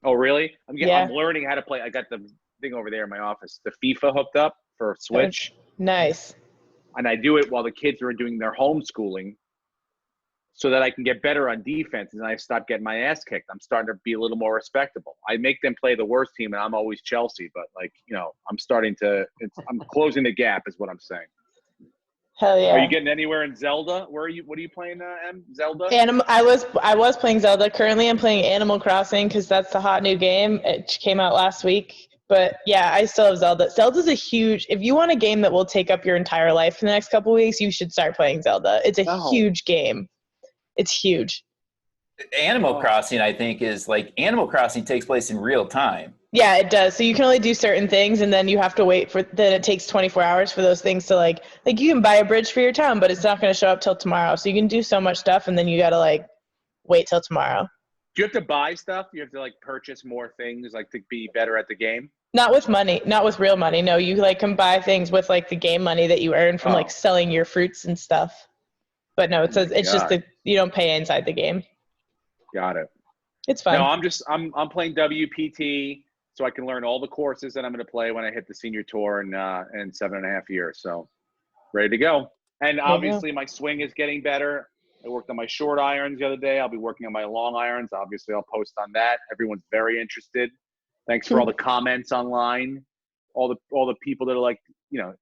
A: Oh, really? I'm learning how to play. I got the thing over there in my office, the FIFA hooked up for Switch.
B: Nice.
A: And I do it while the kids are doing their homeschooling so that I can get better on defense and I stop getting my ass kicked. I'm starting to be a little more respectable. I make them play the worst team and I'm always Chelsea, but I'm I'm closing the gap is what I'm saying.
B: Hell yeah.
A: Are you getting anywhere in Zelda? What are you playing, Em? Zelda?
B: I was playing Zelda. Currently I'm playing Animal Crossing because that's the hot new game. It came out last week. But yeah, I still have Zelda. Zelda's if you want a game that will take up your entire life for the next couple of weeks, you should start playing Zelda. It's a huge game. It's huge.
C: Animal Crossing, I think, is like Animal Crossing takes place in real time.
B: Yeah, it does. So you can only do certain things, and then you have to wait then it takes 24 hours for those things to like you can buy a bridge for your town, but it's not going to show up till tomorrow. So you can do so much stuff, and then you got to wait till tomorrow.
A: Do you have to buy stuff? You have to purchase more things to be better at the game?
B: Not with money, not with real money. No, you can buy things with the game money that you earn from selling your fruits and stuff. But no, it's just that you don't pay inside the game.
A: Got it.
B: It's fun.
A: No, I'm playing WPT so I can learn all the courses that I'm going to play when I hit the senior tour in 7.5 years. So ready to go. And obviously my swing is getting better. I worked on my short irons the other day. I'll be working on my long irons. Obviously, I'll post on that. Everyone's very interested. Thanks for all the comments online. All the people that are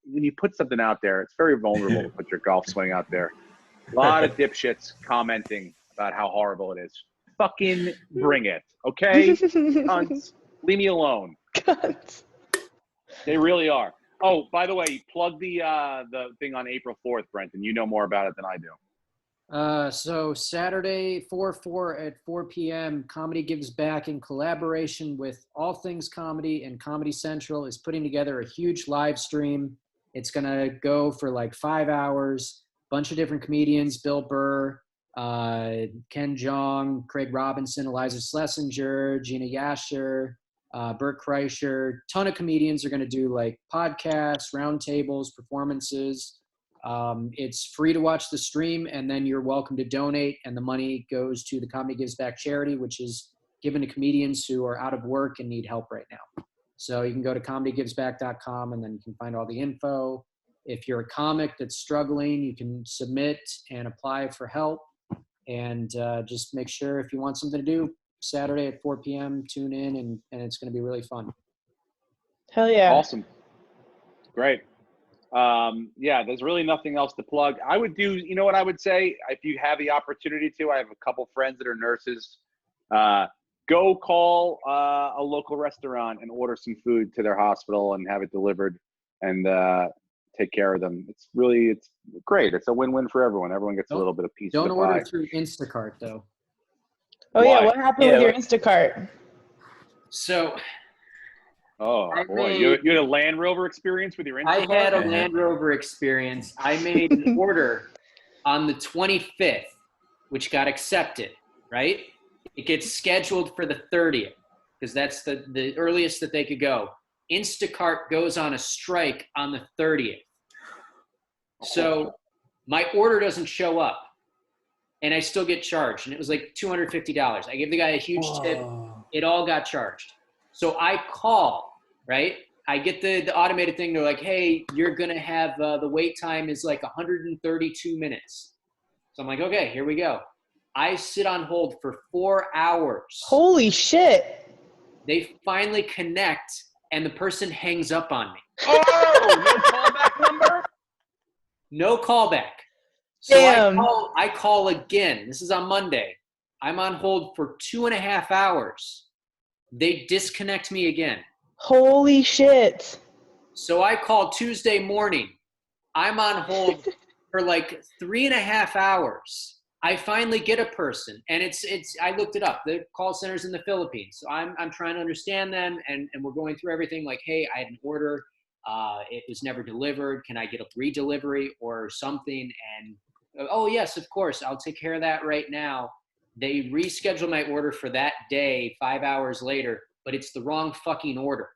A: when you put something out there, it's very vulnerable to put your golf swing out there. A lot of dipshits commenting about how horrible it is. Fucking bring it, okay? Cunts. Leave me alone.
B: Cunts.
A: They really are. Oh, by the way, plug the thing on April 4th, Brenton. You know more about it than I do.
D: So Saturday, 4/4 at 4 p.m., Comedy Gives Back in collaboration with All Things Comedy and Comedy Central is putting together a huge live stream. It's going to go for 5 hours. Bunch of different comedians, Bill Burr, Ken Jeong, Craig Robinson, Eliza Schlesinger, Gina Yasher, Bert Kreischer. Ton of comedians are going to do podcasts, roundtables, performances. It's free to watch the stream, and then you're welcome to donate, and the money goes to the Comedy Gives Back charity, which is given to comedians who are out of work and need help right now. So you can go to comedygivesback.com, and then you can find all the info. If you're a comic that's struggling, you can submit and apply for help, and just make sure if you want something to do, Saturday at 4 p.m., tune in, and it's going to be really fun.
B: Hell yeah.
A: Awesome. Great. There's really nothing else to plug. I would do, you know what I would say? If you have the opportunity to, I have a couple friends that are nurses. Go call a local restaurant and order some food to their hospital and have it delivered and take care of them. It's great. It's a win-win for everyone. Everyone gets a little bit of piece of the pie.
D: Don't order through Instacart, though.
B: Oh, yeah. What happened with your Instacart?
D: So...
A: Oh, boy. You had a Land Rover experience with your Instacart?
D: I had a Land Rover experience. I made an order on the 25th, which got accepted, right? It gets scheduled for the 30th because that's the earliest that they could go. Instacart goes on a strike on the 30th. So my order doesn't show up and I still get charged. And it was like $250. I gave the guy a huge tip. It all got charged. So I call, right? I get the automated thing. They're like, hey, you're going to have the wait time is like 132 minutes. So I'm like, okay, here we go. I sit on hold for 4 hours.
B: Holy shit.
D: They finally connect and the person hangs up on me.
A: Oh, no callback number?
D: No callback. So
B: Damn.
D: I call again. This is on Monday. I'm on hold for 2.5 hours. They disconnect me again.
B: Holy shit.
D: So I call Tuesday morning. I'm on hold for like 3.5 hours. I finally get a person, and it's. I looked it up. The call center's in the Philippines, so I'm trying to understand them, and we're going through everything. Like, hey, I had an order, it was never delivered. Can I get a redelivery or something? And oh yes, of course, I'll take care of that right now. They rescheduled my order for that day, 5 hours later, but it's the wrong fucking order.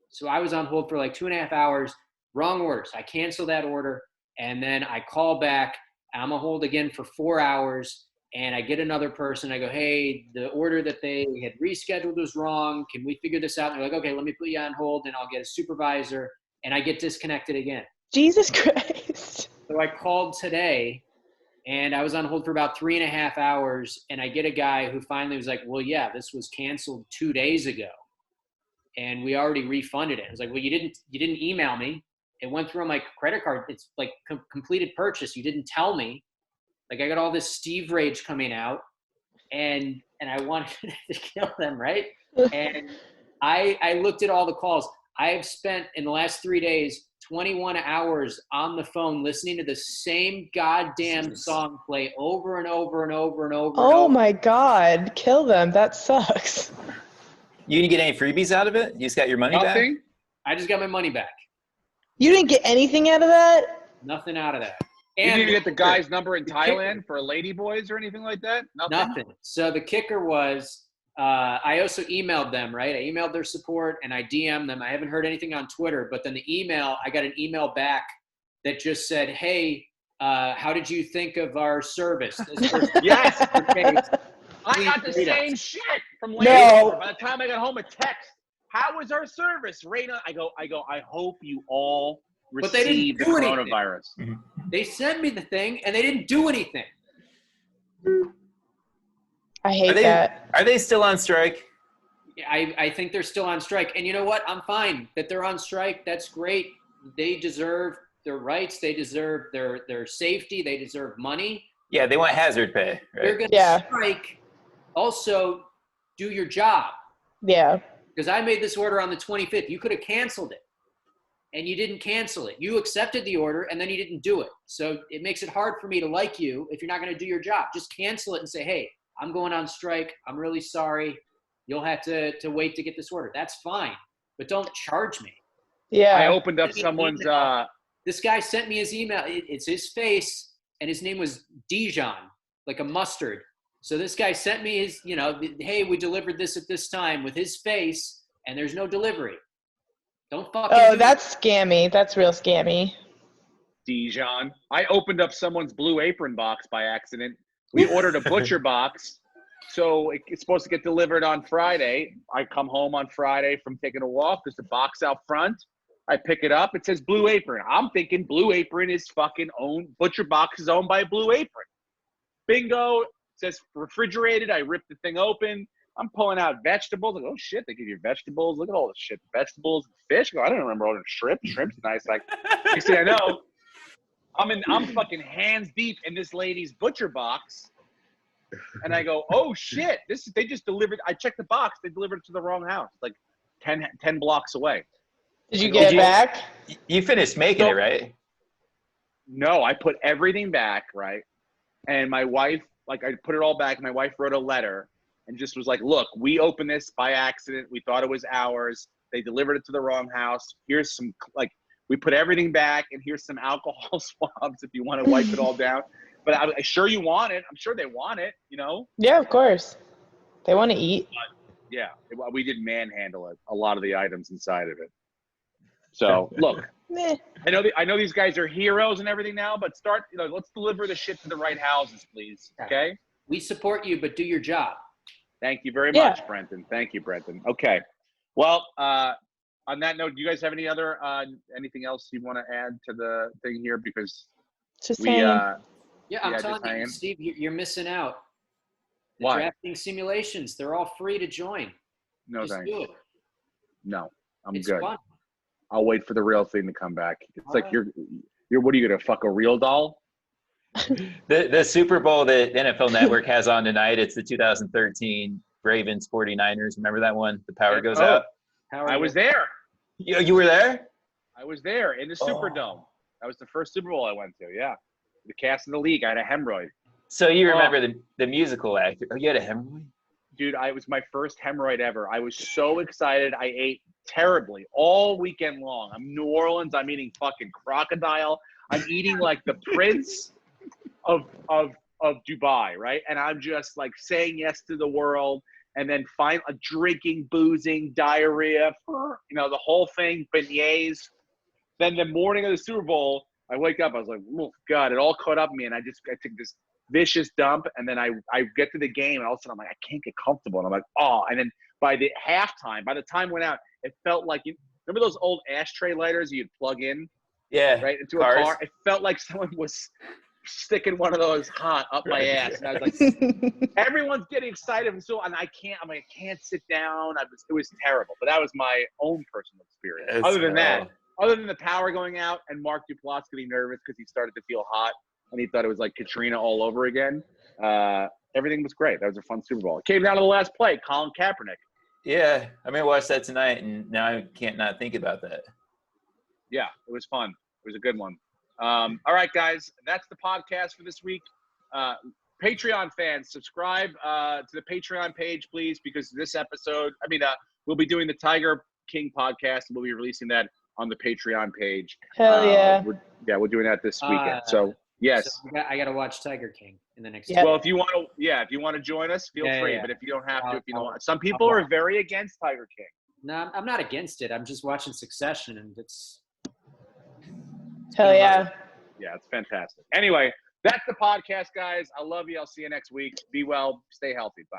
D: So I was on hold for like 2.5 hours, wrong order. So I cancel that order, and then I call back. I'm on hold again for 4 hours, and I get another person. I go, hey, the order that they had rescheduled was wrong. Can we figure this out? And they're like, okay, let me put you on hold, and I'll get a supervisor, and I get disconnected again.
B: Jesus Christ.
D: So I called today, and I was on hold for about 3.5 hours, and I get a guy who finally was like, well, yeah, this was canceled 2 days ago, and we already refunded it. I was like, well, you didn't email me. It went through on my credit card. It's like completed purchase. You didn't tell me. Like I got all this Steve rage coming out, and I wanted to kill them, right? And I looked at all the calls. I have spent in the last 3 days 21 hours on the phone listening to the same goddamn song play over and over and over and over.
B: Oh my God, kill them. That sucks.
C: You didn't get any freebies out of it? You just got your money back?
A: Nothing?
D: I just got my money back.
B: You didn't get anything out of that?
D: Nothing out of that.
A: You
D: And
A: didn't even get the guy's number in Thailand for ladyboys or anything like that?
D: Nothing. So the kicker was, I also emailed them, right? I emailed their support and I DM'd them. I haven't heard anything on Twitter, but then I got an email back that just said, hey, how did you think of our service?
A: Yes.
D: Okay.
A: I got the same shit from
B: No.
A: Landor. By the time I got home, a text. How was our service? Raina, I go, I hope you all received the coronavirus.
D: Anything. They sent me the thing and they didn't do anything.
B: I hate that.
C: Are they still on strike?
D: I think they're still on strike. And you know what? I'm fine that they're on strike. That's great. They deserve their rights. They deserve their safety. They deserve money.
C: Yeah, they want hazard pay. Right?
D: They're going to strike. Also, do your job.
B: Yeah.
D: Because I made this order on the 25th. You could have canceled it. And you didn't cancel it. You accepted the order, and then you didn't do it. So it makes it hard for me to like you if you're not going to do your job. Just cancel it and say, hey, I'm going on strike. I'm really sorry. You'll have to wait to get this order. That's fine. But don't charge me.
B: Yeah.
A: I opened up someone's
D: This guy sent me his email. It's his face, and his name was Dijon, like a mustard. So this guy sent me his, hey, we delivered this at this time with his face, and there's no delivery. Don't fucking do
B: that's scammy. That's real scammy.
A: Dijon. I opened up someone's Blue Apron box by accident. We ordered a butcher box, so it's supposed to get delivered on Friday. I come home on Friday from taking a walk. There's a box out front. I pick it up. It says Blue Apron. I'm thinking Blue Apron is fucking owned. Butcher box is owned by Blue Apron. Bingo. It says refrigerated. I rip the thing open. I'm pulling out vegetables. Like, oh shit, they give you vegetables. Look at all this shit. Vegetables and fish. I don't remember ordering shrimp. Shrimp's nice. Like, you see, I know. I'm fucking hands deep in this lady's butcher box. And I go, oh shit, they just delivered. I checked the box. They delivered it to the wrong house, like 10 blocks away.
B: Did you get it back?
C: You finished making it, right?
A: No, I put everything back, right? And my wife, I put it all back. My wife wrote a letter and just was like, look, we opened this by accident. We thought it was ours. They delivered it to the wrong house. Here's some, we put everything back, and here's some alcohol swabs if you want to wipe it all down. But I'm sure you want it. I'm sure they want it,
B: Yeah, of course. They want to eat.
A: Yeah, we did manhandle it. A lot of the items inside of it. So look, I know these guys are heroes and everything now, but let's deliver the shit to the right houses, please. Okay.
D: We support you, but do your job.
A: Thank you very much, Brenton. Thank you, Brenton. Okay. Well, on that note, do you guys have any other anything else you want to add to the thing here? Because
B: just saying.
D: I'm telling you, Steve, you're missing out. The
A: Why?
D: drafting simulations, they're all free to join.
A: No,
D: Just
A: thanks.
D: do it.
A: No,
D: It's
A: good.
D: Fun.
A: I'll wait for the real thing to come back. It's
D: All
A: like
D: right.
A: you're what are you gonna fuck a real doll?
C: The Super Bowl that NFL Network has on tonight, it's the 2013 Ravens 49ers. Remember that one? The power goes out.
A: I was there.
C: You were there?
A: I was there in the Superdome. That was the first Super Bowl I went to. Yeah, the cast of the league. I had a hemorrhoid.
C: So you remember the musical actor? Oh, you had a hemorrhoid?
A: Dude, it was my first hemorrhoid ever. I was so excited. I ate terribly all weekend long. I'm in New Orleans. I'm eating fucking crocodile. I'm eating like the prince of Dubai, right? And I'm just like saying yes to the world. And then drinking, boozing, diarrhea, the whole thing, beignets. Then the morning of the Super Bowl, I wake up. I was like, oh, God, it all caught up with me. And I took this vicious dump. And then I get to the game. And all of a sudden, I'm like, I can't get comfortable. And I'm like, oh. And then by the time it went out, it felt like, remember those old ashtray lighters you'd plug in?
C: Yeah.
A: Right into a car? It felt like someone was sticking one of those hot up my ass. And I was like, everyone's getting excited. And I can't sit down. It was terrible. But that was my own personal experience. Other than the power going out and Mark Duplass getting nervous because he started to feel hot and he thought it was like Katrina all over again, everything was great. That was a fun Super Bowl. It came down to the last play, Colin Kaepernick.
C: Yeah, I'm going to watch that tonight, and now I can't not think about that.
A: Yeah, it was fun. It was a good one. All right, guys, that's the podcast for this week. Patreon fans, subscribe to the Patreon page, please, because this episode, we'll be doing the Tiger King podcast, and we'll be releasing that on the Patreon page.
B: Hell yeah.
A: We're doing that this weekend. So, yes.
D: So I got to watch Tiger King in the next.
A: Well, if you want to join us, feel free. But if you don't have to, if you don't, some people are very against Tiger King.
D: No, I'm not against it. I'm just watching Succession, and it's
B: hell yeah.
A: Yeah, it's fantastic. Anyway, that's the podcast, guys. I love you. I'll see you next week. Be well. Stay healthy. Bye.